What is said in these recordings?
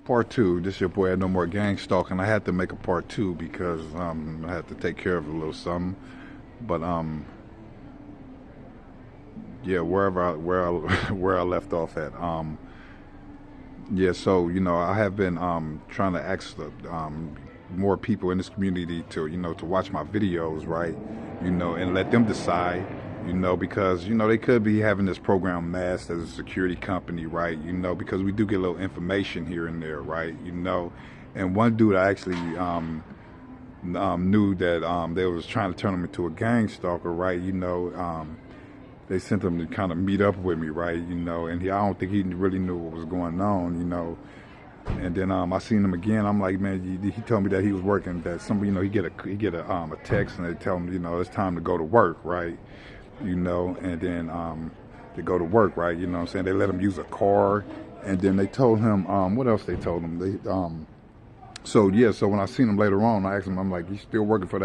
Part two. This your boy had no more gang stalking. I had to make a part two because I had to take care of a little something. But yeah, where I left off at. Yeah, so I have been trying to ask more people in this community to to watch my videos, right? And let them decide. Because they could be having this program masked as a security company, right? Because we do get a little information here and there, right? And one dude I actually knew that they was trying to turn him into a gang stalker, right? They sent him to kind of meet up with me, right? And I don't think he really knew what was going on. And then I seen him again. I'm like, man, he told me that he was working. That somebody, he get a text and they tell him, it's time to go to work, right? And then to go to work, right? What I'm saying? They let him use a car, and then they told him, what else they told him? So when I seen him later on, I asked him, I'm like, you still working for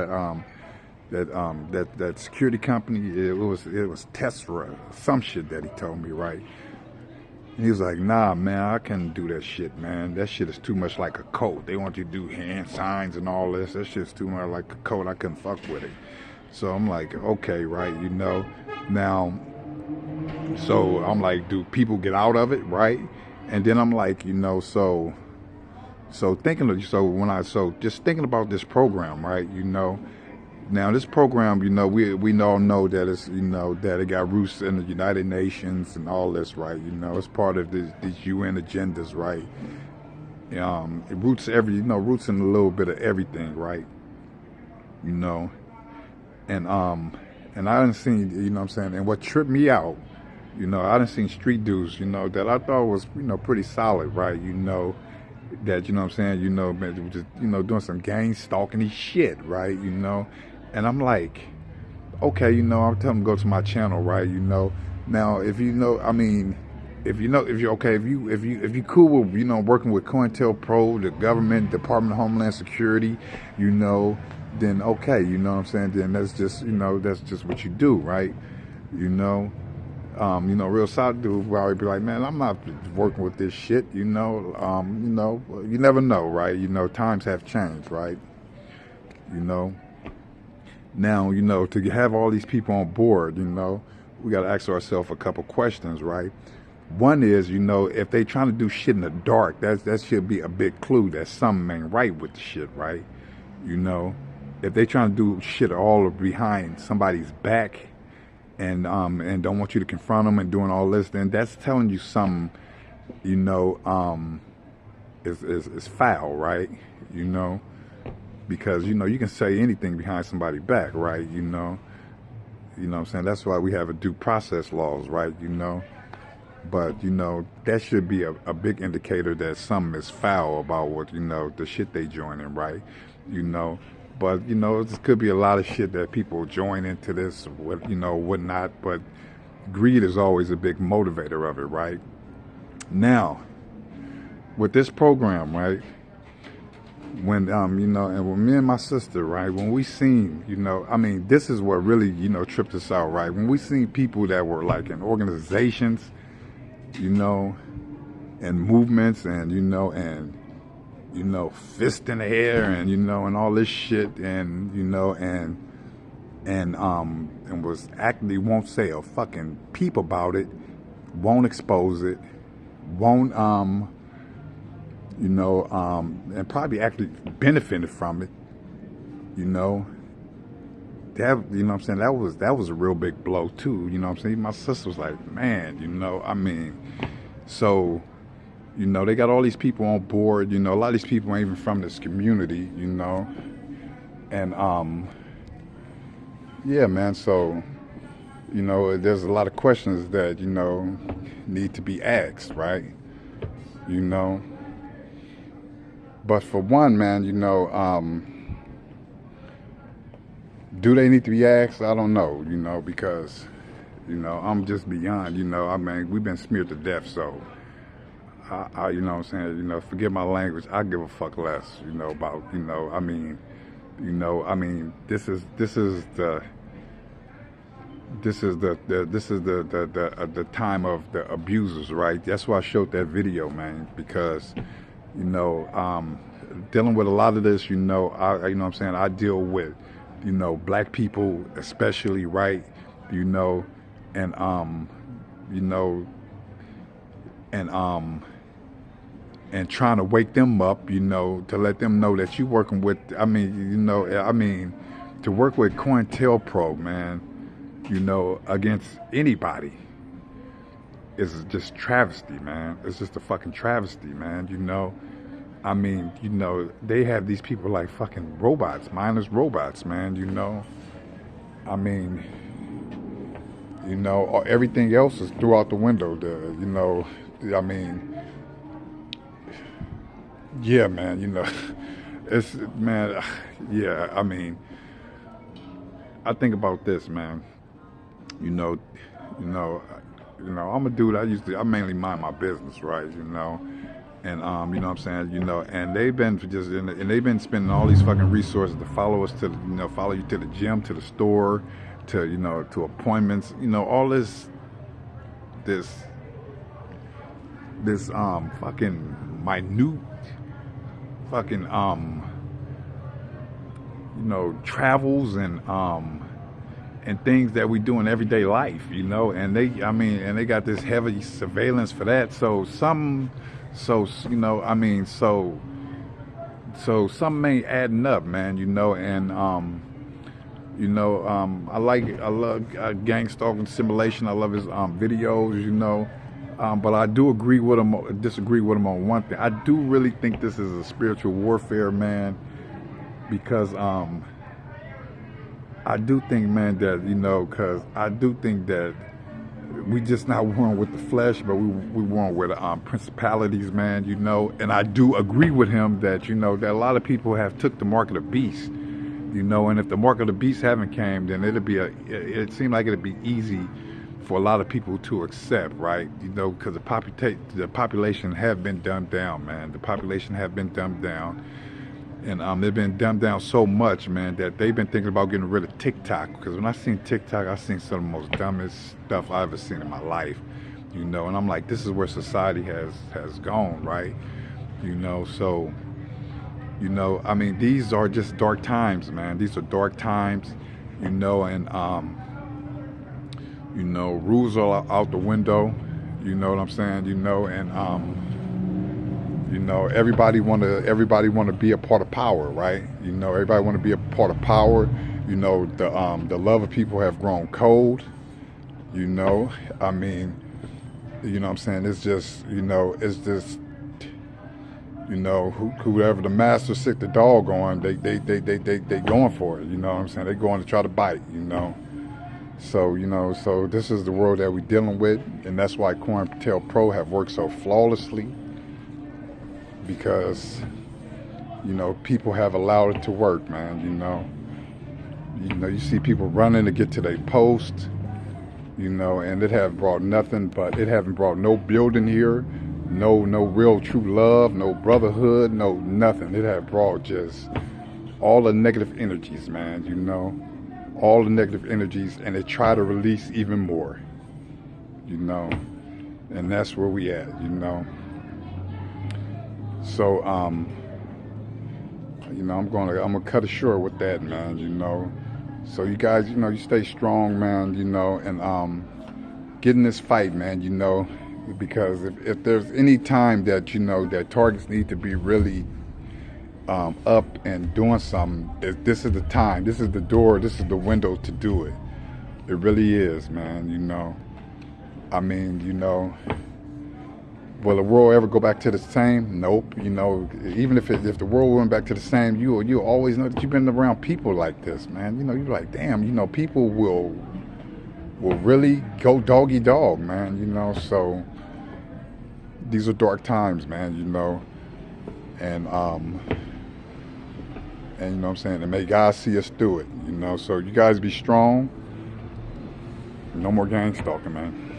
that security company? It was Tesla, some shit that he told me, right? And he was like, nah, man, I can't do that shit, man. That shit is too much like a code. They want you to do hand signs and all this. That shit's too much like a code. I couldn't fuck with it. So I'm like, okay, right, now, so I'm like, do people get out of it, right? And then I'm like, so just thinking about this program, right? Now this program, we all know that it's, that it got roots in the United Nations and all this, right? It's part of these UN agendas, right? It roots roots in a little bit of everything, right? And I done seen, what I'm saying, and what tripped me out, I done seen street dudes, that I thought was, pretty solid, right? That, what I'm saying, man, just, doing some gang stalking and shit, right? And I'm like, okay, I'm telling them to go to my channel, right? Now if if you cool with, working with COINTELPRO, the government, Department of Homeland Security, then okay, what I'm saying, then that's just what you do, right? Real solid dude will always be like, man, I'm not working with this shit, you never know, right? Times have changed, right? Now, to have all these people on board, we got to ask ourselves a couple questions, right? One is, if they trying to do shit in the dark, that should be a big clue that something ain't right with the shit, right? If they trying to do shit all behind somebody's back and don't want you to confront them and doing all this, then that's telling you something, is foul, right? Because, you can say anything behind somebody's back, right? What I'm saying? That's why we have a due process laws, right? But, that should be a big indicator that something is foul about what, the shit they joining, right? But, this could be a lot of shit that people join into this, whatnot. But greed is always a big motivator of it, right? Now, with this program, right? When, and when me and my sister, right? When we seen, this is what really, tripped us out, right? When we seen people that were like in organizations, and movements and, fist in the air and, and all this shit and, and was actually won't say a fucking peep about it, won't expose it, won't, and probably actually benefited from it, that, what I'm saying, that was a real big blow too, what I'm saying? My sister was like, man, so, they got all these people on board, a lot of these people ain't even from this community, and, yeah, man, so, there's a lot of questions that, need to be asked, right? But for one, man, do they need to be asked? I don't know, because, I'm just beyond, we've been smeared to death, so, I what I'm saying, forgive my language, I give a fuck less, about, this is the time of the abusers, right? That's why I showed that video, man, because, You know, dealing with a lot of this, you know, you know what I'm saying, I deal with, you know, black people especially, right? You know, and you know, and and trying to wake them up, you know, to let them know that you're working with, I mean, you know, I mean, to work with COINTELPRO, man, you know, against anybody is just travesty, man. It's just a fucking travesty, man, you know. I mean, you know, they have these people like fucking robots, mindless robots, man, you know. I mean, you know, everything else is through out the window. You know, I mean, yeah, man, you know, it's, man, yeah, I mean, I think about this, man, you know, you know, I'm a dude, I mainly mind my business, right, you know, and, you know what I'm saying, you know, and they've been just, and they've been spending all these fucking resources to follow us to, you know, follow you to the gym, to the store, to, you know, to appointments, you know, all this fucking minute fucking you know, travels and things that we do in everyday life, you know, and I mean, and they got this heavy surveillance for that. So you know, I mean, so something ain't adding up, man, you know, and you know, I love gang stalking simulation. I love his videos, you know. But I do disagree with him on one thing. I do really think this is a spiritual warfare, man, because I do think, man, that, you know, because I do think that we just not warring with the flesh, but we warring with principalities, man, you know. And I do agree with him that, you know, that a lot of people have took the mark of the beast, you know, and if the mark of the beast haven't came, then it seemed like it'd be easy for a lot of people to accept, right? You know, because the population have been dumbed down, man. The population have been dumbed down. And they've been dumbed down so much, man, that they've been thinking about getting rid of TikTok. Because when I seen TikTok, I seen some of the most dumbest stuff I've ever seen in my life, you know. And I'm like, this is where society has gone, right? You know, so, you know, I mean, these are just dark times, man. These are dark times, you know, and you know, rules are out the window, you know what I'm saying, you know, and you know, everybody wanna be a part of power, right? You know, everybody wanna be a part of power. You know, the love of people have grown cold, you know. I mean, you know what I'm saying, it's just, you know, you know, whoever the master sick the dog on, they going for it, you know what I'm saying? They going to try to bite, you know. So, you know, so this is the world that we're dealing with, and that's why COINTELPRO have worked so flawlessly, because, you know, people have allowed it to work, man, you know. You know, you see people running to get to their post, you know, and it have brought nothing, but it haven't brought no building here, no real true love, no brotherhood, no nothing. It have brought just all the negative energies, man, you know. All the negative energies, and they try to release even more, you know, and that's where we at, you know. So you know, I'm gonna cut it short with that, man, you know. So you guys, you know, you stay strong, man, you know, and get in this fight, man, you know, because if there's any time that, you know, that targets need to be really up and doing something, this is the time, this is the door, this is the window to do it. It really is, man, you know. I mean, you know, will the world ever go back to the same? Nope. You know, even if the world went back to the same, you always know that you've been around people like this, man. You know, you're like, damn, you know, people will really go doggy dog, man, you know. So these are dark times, man, you know. And you know what I'm saying, and may God see us through it, you know. So you guys be strong. No more gang stalking, man.